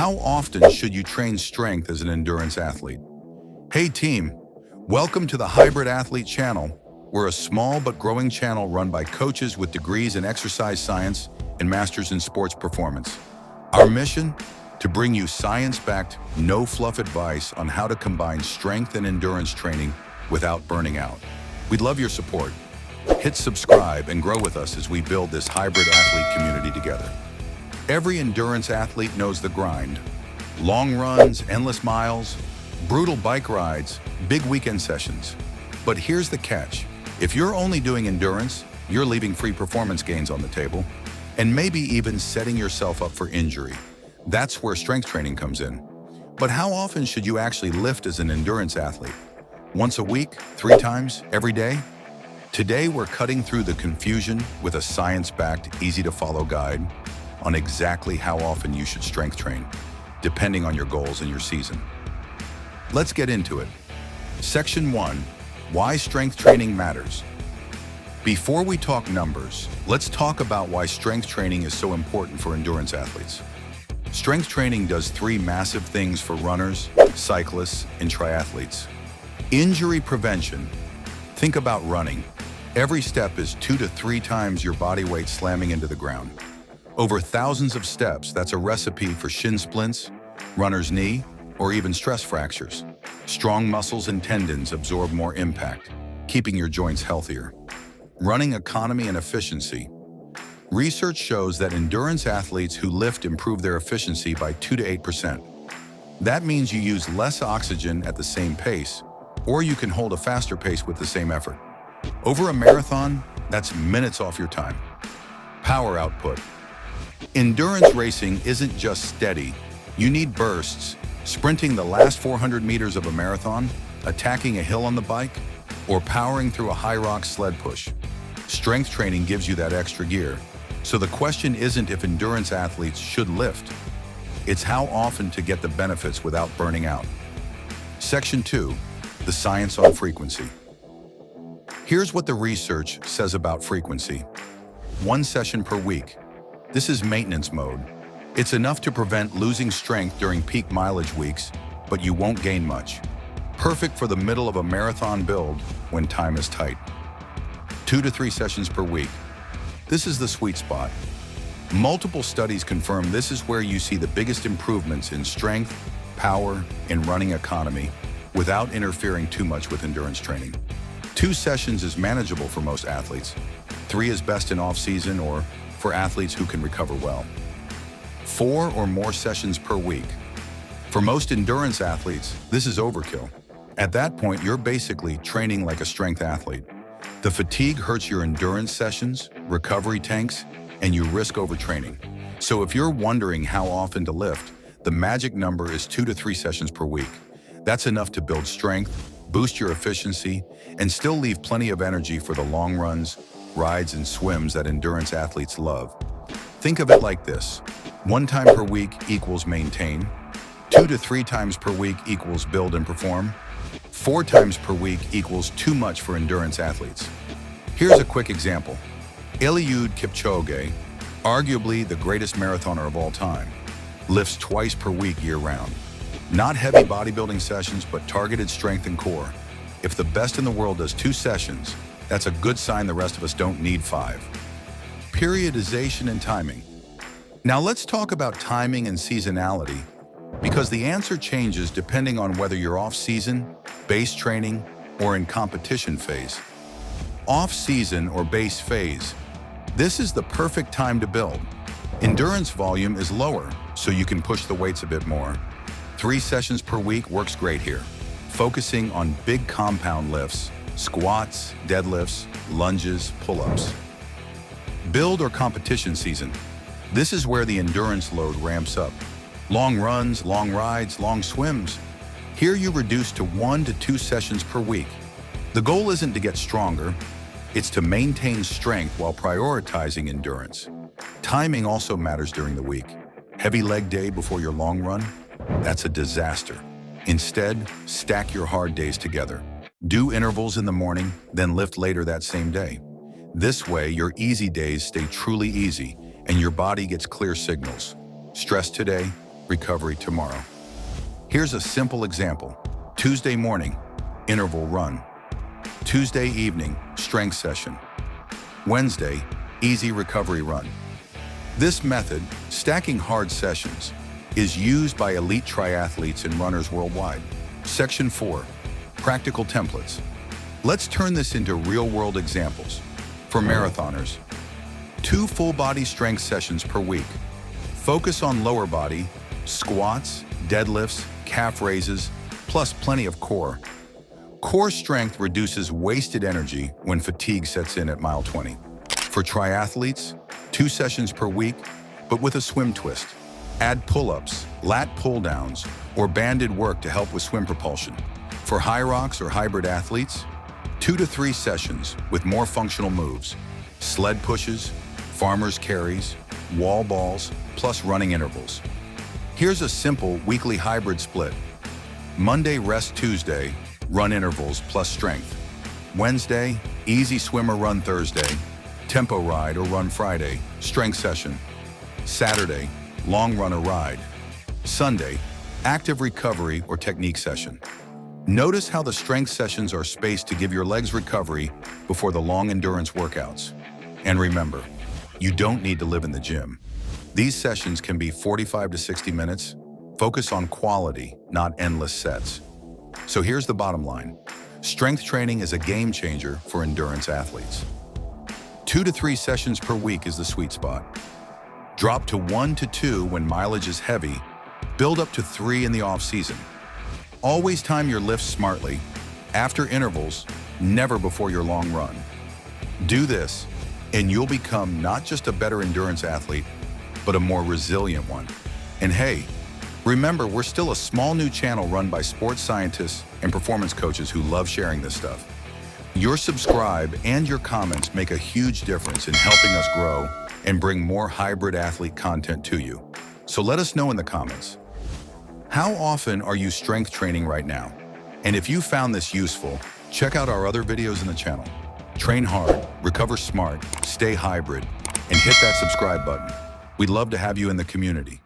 How often should you train strength as an endurance athlete? Hey team, welcome to the Hybrid Athlete channel. We're a small but growing channel run by coaches with degrees in exercise science and masters in sports performance. Our mission? To bring you science-backed, no-fluff advice on how to combine strength and endurance training without burning out. We'd love your support. Hit subscribe and grow with us as we build this hybrid athlete community together. Every endurance athlete knows the grind. Long runs, endless miles, brutal bike rides, big weekend sessions. But here's the catch. If you're only doing endurance, you're leaving free performance gains on the table, and maybe even setting yourself up for injury. That's where strength training comes in. But how often should you actually lift as an endurance athlete? Once a week? 3 times? Every day? Today, we're cutting through the confusion with a science-backed, easy-to-follow guide on exactly how often you should strength train, depending on your goals and your season. Let's get into it. Section 1, why strength training matters. Before we talk numbers, let's talk about why strength training is so important for endurance athletes. Strength training does 3 massive things for runners, cyclists, and triathletes. Injury prevention. Think about running. Every step is 2 to 3 times your body weight slamming into the ground. Over thousands of steps, that's a recipe for shin splints, runner's knee, or even stress fractures. Strong muscles and tendons absorb more impact, keeping your joints healthier. Running economy and efficiency. Research shows that endurance athletes who lift improve their efficiency by 2 to 8%. That means you use less oxygen at the same pace, or you can hold a faster pace with the same effort. Over a marathon, that's minutes off your time. Power output. Endurance racing isn't just steady. You need bursts, sprinting the last 400 meters of a marathon, attacking a hill on the bike, or powering through a high-rock sled push. Strength training gives you that extra gear. So the question isn't if endurance athletes should lift. It's how often to get the benefits without burning out. Section 2, the science on frequency. Here's what the research says about frequency. 1 session per week. This is maintenance mode. It's enough to prevent losing strength during peak mileage weeks, but you won't gain much. Perfect for the middle of a marathon build when time is tight. 2 to 3 sessions per week. This is the sweet spot. Multiple studies confirm this is where you see the biggest improvements in strength, power, and running economy without interfering too much with endurance training. 2 sessions is manageable for most athletes. 3 is best in off-season or for athletes who can recover well. 4 or more sessions per week. For most endurance athletes, this is overkill. At that point, you're basically training like a strength athlete. The fatigue hurts your endurance sessions, recovery tanks, and you risk overtraining. So if you're wondering how often to lift, the magic number is 2 to 3 sessions per week. That's enough to build strength, boost your efficiency, and still leave plenty of energy for the long runs, rides, and swims that endurance athletes love. Think of it like this. 1 time per week equals maintain. 2 to 3 times per week equals build and perform. 4 times per week equals too much for endurance athletes. Here's a quick example. Eliud Kipchoge, arguably the greatest marathoner of all time, lifts twice per week year-round. Not heavy bodybuilding sessions, but targeted strength and core. If the best in the world does 2 sessions, that's a good sign the rest of us don't need 5. Periodization and timing. Now let's talk about timing and seasonality, because the answer changes depending on whether you're off-season, base training, or in competition phase. Off-season or base phase. This is the perfect time to build. Endurance volume is lower, so you can push the weights a bit more. 3 sessions per week works great here, focusing on big compound lifts, squats, deadlifts, lunges, pull-ups. Build or competition season. This is where the endurance load ramps up. Long runs, long rides, long swims. Here you reduce to 1 to 2 sessions per week. The goal isn't to get stronger, it's to maintain strength while prioritizing endurance. Timing also matters during the week. Heavy leg day before your long run? That's a disaster. Instead, stack your hard days together. Do intervals in the morning, then lift later that same day. This way, your easy days stay truly easy and your body gets clear signals. Stress today, recovery tomorrow. Here's a simple example. Tuesday morning, interval run. Tuesday evening, strength session. Wednesday, easy recovery run. This method, stacking hard sessions, is used by elite triathletes and runners worldwide. Section 4, practical templates. Let's turn this into real-world examples. For marathoners, 2 full-body strength sessions per week. Focus on lower body, squats, deadlifts, calf raises, plus plenty of core. Core strength reduces wasted energy when fatigue sets in at mile 20. For triathletes, 2 sessions per week, but with a swim twist. Add pull-ups, lat pull-downs, or banded work to help with swim propulsion. For high rocks or hybrid athletes, 2 to 3 sessions with more functional moves. Sled pushes, farmer's carries, wall balls, plus running intervals. Here's a simple weekly hybrid split. Monday rest Tuesday, run intervals plus strength. Wednesday, easy swim or run Thursday, tempo ride or run Friday, strength session. Saturday, long run or ride. Sunday, active recovery or technique session. Notice how the strength sessions are spaced to give your legs recovery before the long endurance workouts. And remember, you don't need to live in the gym. These sessions can be 45 to 60 minutes. Focus on quality, not endless sets. So here's the bottom line. Strength training is a game changer for endurance athletes. 2 to 3 sessions per week is the sweet spot. Drop to 1 to 2 when mileage is heavy. Build up to 3 in the off-season. Always time your lifts smartly. After intervals, never before your long run. Do this, and you'll become not just a better endurance athlete, but a more resilient one. And hey, remember, we're still a small new channel run by sports scientists and performance coaches who love sharing this stuff. Your subscribe and your comments make a huge difference in helping us grow and bring more hybrid athlete content to you. So let us know in the comments. How often are you strength training right now? And if you found this useful, check out our other videos in the channel. Train hard, recover smart, stay hybrid, and hit that subscribe button. We'd love to have you in the community.